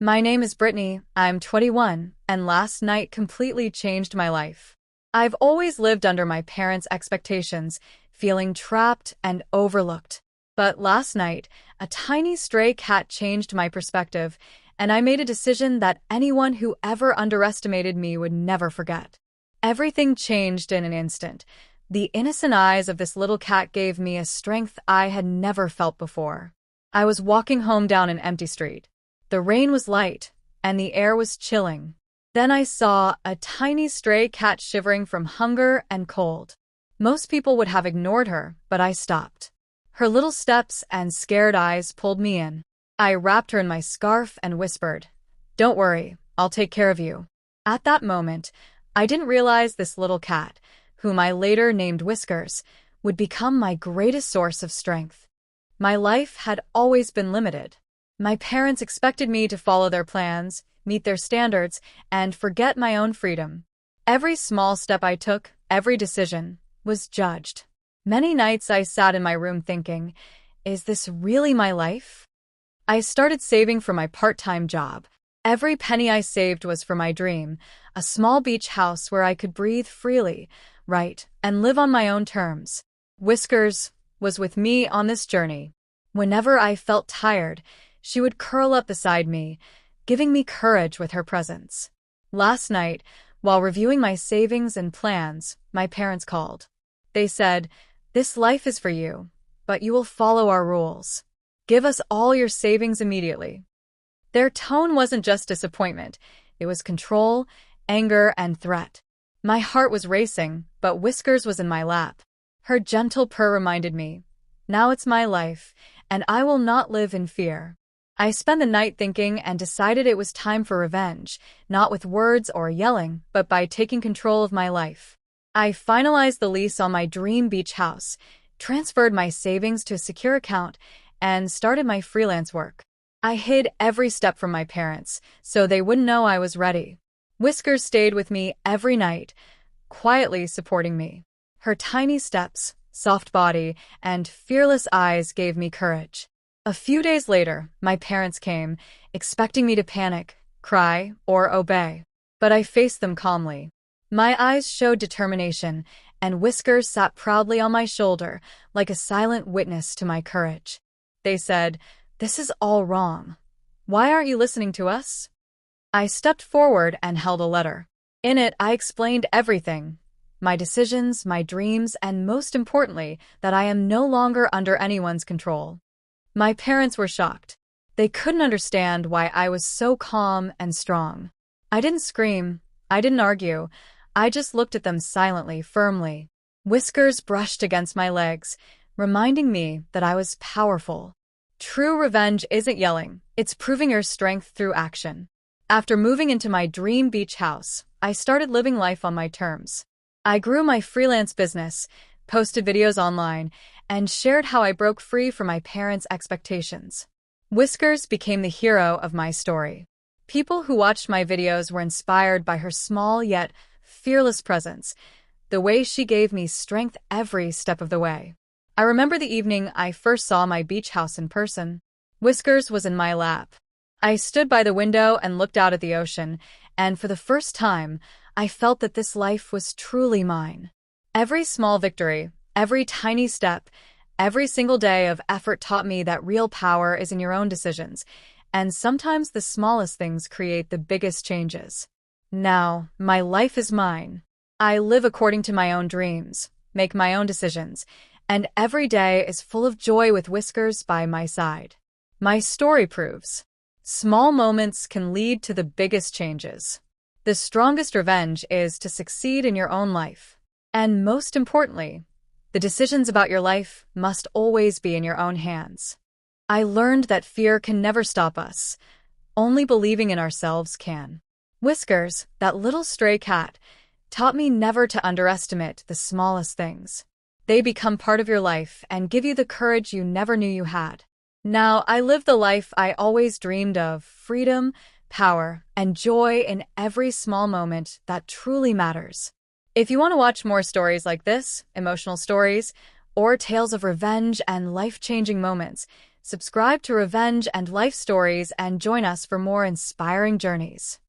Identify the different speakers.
Speaker 1: My name is Brittany, I'm 21, and last night completely changed my life. I've always lived under my parents' expectations, feeling trapped and overlooked. But last night, a tiny stray cat changed my perspective, and I made a decision that anyone who ever underestimated me would never forget. Everything changed in an instant. The innocent eyes of this little cat gave me a strength I had never felt before. I was walking home down an empty street. The rain was light, and the air was chilling. Then I saw a tiny stray cat shivering from hunger and cold. Most people would have ignored her, but I stopped. Her little steps and scared eyes pulled me in. I wrapped her in my scarf and whispered, "Don't worry, I'll take care of you." At that moment, I didn't realize this little cat, whom I later named Whiskers, would become my greatest source of strength. My life had always been limited. My parents expected me to follow their plans, meet their standards, and forget my own freedom. Every small step I took, every decision, was judged. Many nights I sat in my room thinking, is this really my life? I started saving for my part-time job. Every penny I saved was for my dream, a small beach house where I could breathe freely, write, and live on my own terms. Whiskers was with me on this journey. Whenever I felt tired, she would curl up beside me, giving me courage with her presence. Last night, while reviewing my savings and plans, my parents called. They said, "This life is for you, but you will follow our rules. Give us all your savings immediately." Their tone wasn't just disappointment, it was control, anger, and threat. My heart was racing, but Whiskers was in my lap. Her gentle purr reminded me, now it's my life, and I will not live in fear. I spent the night thinking and decided it was time for revenge, not with words or yelling, but by taking control of my life. I finalized the lease on my dream beach house, transferred my savings to a secure account, and started my freelance work. I hid every step from my parents, so they wouldn't know I was ready. Whiskers stayed with me every night, quietly supporting me. Her tiny steps, soft body, and fearless eyes gave me courage. A few days later, my parents came, expecting me to panic, cry, or obey. But I faced them calmly. My eyes showed determination, and Whiskers sat proudly on my shoulder, like a silent witness to my courage. They said, "This is all wrong. Why aren't you listening to us?" I stepped forward and held a letter. In it, I explained everything. My decisions, my dreams, and most importantly, that I am no longer under anyone's control. My parents were shocked. They couldn't understand why I was so calm and strong. I didn't scream. I didn't argue. I just looked at them silently, firmly. Whiskers brushed against my legs, reminding me that I was powerful. True revenge isn't yelling. It's proving your strength through action. After moving into my dream beach house, I started living life on my terms. I grew my freelance business, posted videos online, and shared how I broke free from my parents' expectations. Whiskers became the hero of my story. People who watched my videos were inspired by her small yet fearless presence, the way she gave me strength every step of the way. I remember the evening I first saw my beach house in person. Whiskers was in my lap. I stood by the window and looked out at the ocean, and for the first time, I felt that this life was truly mine. Every small victory, every tiny step, every single day of effort taught me that real power is in your own decisions, and sometimes the smallest things create the biggest changes. Now, my life is mine. I live according to my own dreams, make my own decisions, and every day is full of joy with Whiskers by my side. My story proves, small moments can lead to the biggest changes. The strongest revenge is to succeed in your own life. And most importantly, the decisions about your life must always be in your own hands. I learned that fear can never stop us. Only believing in ourselves can. Whiskers, that little stray cat, taught me never to underestimate the smallest things. They become part of your life and give you the courage you never knew you had. Now I live the life I always dreamed of, freedom, power, and joy in every small moment that truly matters. If you want to watch more stories like this, emotional stories, or tales of revenge and life-changing moments, Subscribe to Revenge and Life Stories and join us for more inspiring journeys.